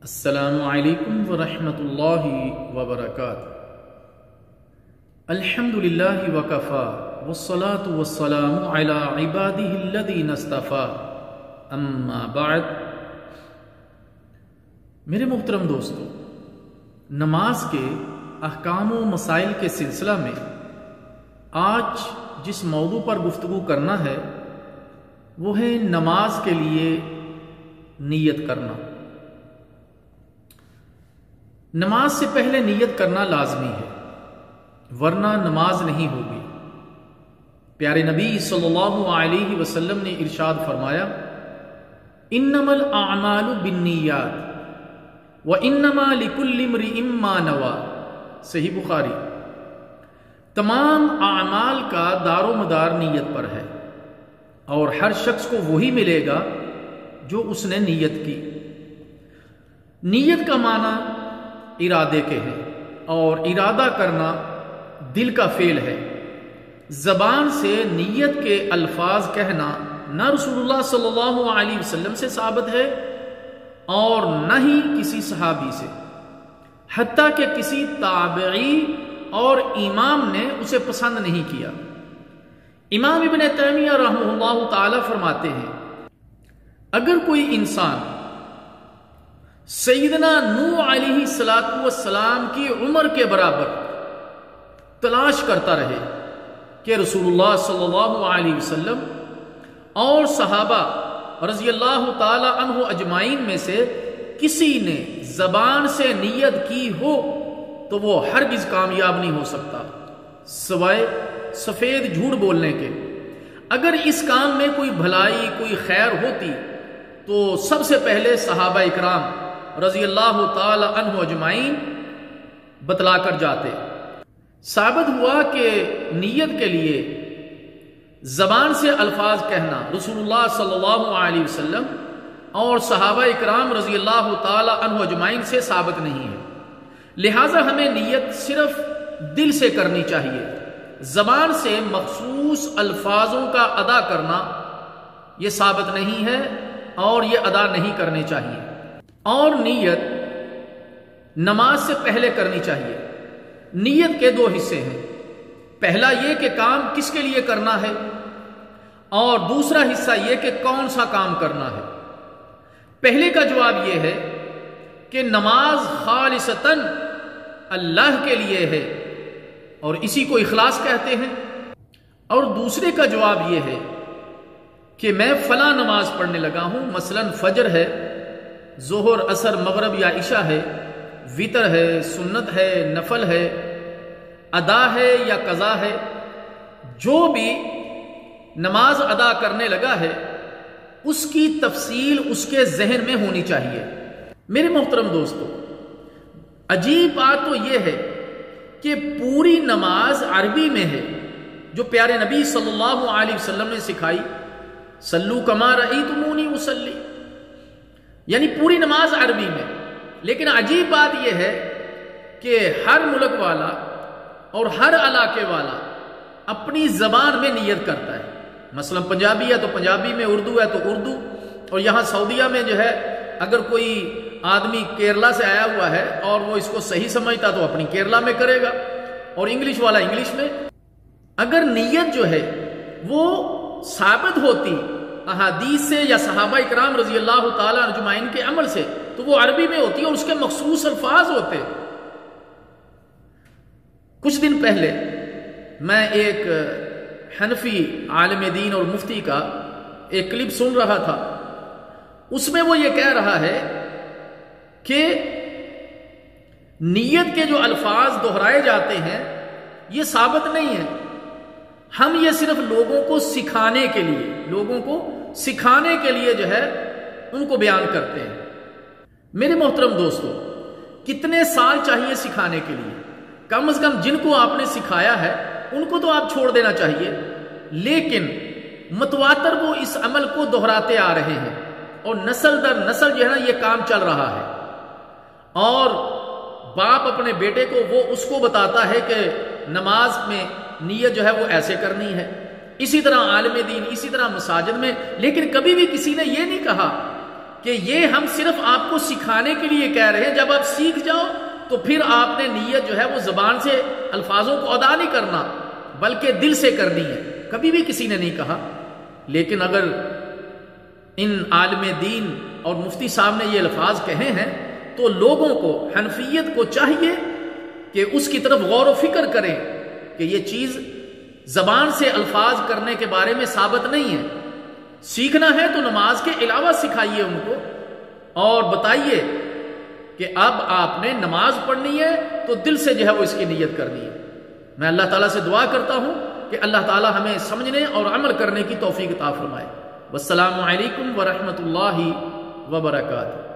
السلام علیکم ورحمۃ اللہ وبرکاتہ۔ الحمد للہ وکفا والصلاة والسلام علی عبادہ الذین اصطفیٰ، اما بعد۔ میرے محترم دوستو، نماز کے احکام و مسائل کے سلسلہ میں آج جس موضوع پر گفتگو کرنا ہے وہ ہے نماز کے لیے نیت کرنا۔ نماز سے پہلے نیت کرنا لازمی ہے، ورنہ نماز نہیں ہوگی۔ پیارے نبی صلی اللہ علیہ وسلم نے ارشاد فرمایا، انما الاعمال بالنیات وانما لکل امرئ ما نوی، صحیح بخاری۔ تمام اعمال کا دار و مدار نیت پر ہے، اور ہر شخص کو وہی ملے گا جو اس نے نیت کی۔ نیت کا معنی ارادے کے ہے، اور ارادہ کرنا دل کا فعل ہے۔ زبان سے نیت کے الفاظ کہنا نہ رسول اللہ صلی اللہ علیہ وسلم سے ثابت ہے اور نہ ہی کسی صحابی سے، حتیٰ کہ کسی تابعی اور امام نے اسے پسند نہیں کیا۔ امام ابن تیمیہ رحمہ اللہ تعالی فرماتے ہیں، اگر کوئی انسان سیدنا نوح علیہ السلام کی عمر کے برابر تلاش کرتا رہے کہ رسول اللہ صلی اللہ علیہ وسلم اور صحابہ رضی اللہ تعالی عنہ اجمعین میں سے کسی نے زبان سے نیت کی ہو تو وہ ہرگز کامیاب نہیں ہو سکتا سوائے سفید جھوٹ بولنے کے۔ اگر اس کام میں کوئی بھلائی کوئی خیر ہوتی تو سب سے پہلے صحابہ اکرام رضی اللہ تعالی عنہ اجمعین بتلا کر جاتے۔ ثابت ہوا کہ نیت کے لیے زبان سے الفاظ کہنا رسول اللہ صلی اللہ علیہ وسلم اور صحابہ اکرام رضی اللہ تعالی عنہ اجمعین سے ثابت نہیں ہے، لہٰذا ہمیں نیت صرف دل سے کرنی چاہیے۔ زبان سے مخصوص الفاظوں کا ادا کرنا یہ ثابت نہیں ہے اور یہ ادا نہیں کرنے چاہیے۔ اور نیت نماز سے پہلے کرنی چاہیے۔ نیت کے دو حصے ہیں، پہلا یہ کہ کام کس کے لیے کرنا ہے، اور دوسرا حصہ یہ کہ کون سا کام کرنا ہے۔ پہلے کا جواب یہ ہے کہ نماز خالصتاً اللہ کے لیے ہے اور اسی کو اخلاص کہتے ہیں، اور دوسرے کا جواب یہ ہے کہ میں فلاں نماز پڑھنے لگا ہوں، مثلاً فجر ہے، ظہر عصر مغرب یا عشاء ہے، وتر ہے، سنت ہے، نفل ہے، ادا ہے یا قضا ہے، جو بھی نماز ادا کرنے لگا ہے اس کی تفصیل اس کے ذہن میں ہونی چاہیے۔ میرے محترم دوستو، عجیب بات تو یہ ہے کہ پوری نماز عربی میں ہے جو پیارے نبی صلی اللہ علیہ وسلم نے سکھائی، صلو کما رأیتمونی اصلی، یعنی پوری نماز عربی میں۔ لیکن عجیب بات یہ ہے کہ ہر ملک والا اور ہر علاقے والا اپنی زبان میں نیت کرتا ہے۔ مثلا پنجابی ہے تو پنجابی میں، اردو ہے تو اردو، اور یہاں سعودیہ میں جو ہے اگر کوئی آدمی کیرلا سے آیا ہوا ہے اور وہ اس کو صحیح سمجھتا تو اپنی کیرلا میں کرے گا، اور انگلش والا انگلش میں۔ اگر نیت جو ہے وہ ثابت ہوتی احادیث سے یا صحابہ اکرام رضی اللہ تعالی اجمعین کے عمل سے تو وہ عربی میں ہوتی ہے اور اس کے مخصوص الفاظ ہوتے۔ کچھ دن پہلے میں ایک حنفی عالم دین اور مفتی کا ایک کلپ سن رہا تھا، اس میں وہ یہ کہہ رہا ہے کہ نیت کے جو الفاظ دہرائے جاتے ہیں یہ ثابت نہیں ہے، ہم یہ صرف لوگوں کو سکھانے کے لیے جو ہے ان کو بیان کرتے ہیں۔ میرے محترم دوستو، کتنے سال چاہیے سکھانے کے لیے؟ کم از کم جن کو آپ نے سکھایا ہے ان کو تو آپ چھوڑ دینا چاہیے، لیکن متواتر وہ اس عمل کو دہراتے آ رہے ہیں اور نسل در نسل جو ہے نا یہ کام چل رہا ہے، اور باپ اپنے بیٹے کو وہ اس کو بتاتا ہے کہ نماز میں نیت جو ہے وہ ایسے کرنی ہے، اسی طرح عالم دین، اسی طرح مساجد میں۔ لیکن کبھی بھی کسی نے یہ نہیں کہا کہ کہ یہ ہم صرف آپ کو سکھانے کے لیے کہہ رہے ہیں، جب آپ سیکھ جاؤ تو پھر آپ نے نیت جو ہے وہ زبان سے الفاظوں کو ادا نہیں کرنا بلکہ دل سے کرنی ہے، کبھی بھی کسی نے نہیں کہا۔ لیکن اگر ان عالم دین اور مفتی صاحب نے یہ الفاظ کہے ہیں تو لوگوں کو، حنفیت کو چاہیے کہ اس کی طرف غور و فکر کریں کہ یہ چیز زبان سے الفاظ کرنے کے بارے میں ثابت نہیں ہے۔ سیکھنا ہے تو نماز کے علاوہ سکھائیے ان کو، اور بتائیے کہ اب آپ نے نماز پڑھنی ہے تو دل سے جو ہے وہ اس کی نیت کرنی ہے۔ میں اللہ تعالیٰ سے دعا کرتا ہوں کہ اللہ تعالیٰ ہمیں سمجھنے اور عمل کرنے کی توفیق عطا فرمائے۔ والسلام علیکم ورحمۃ اللہ وبرکاتہ۔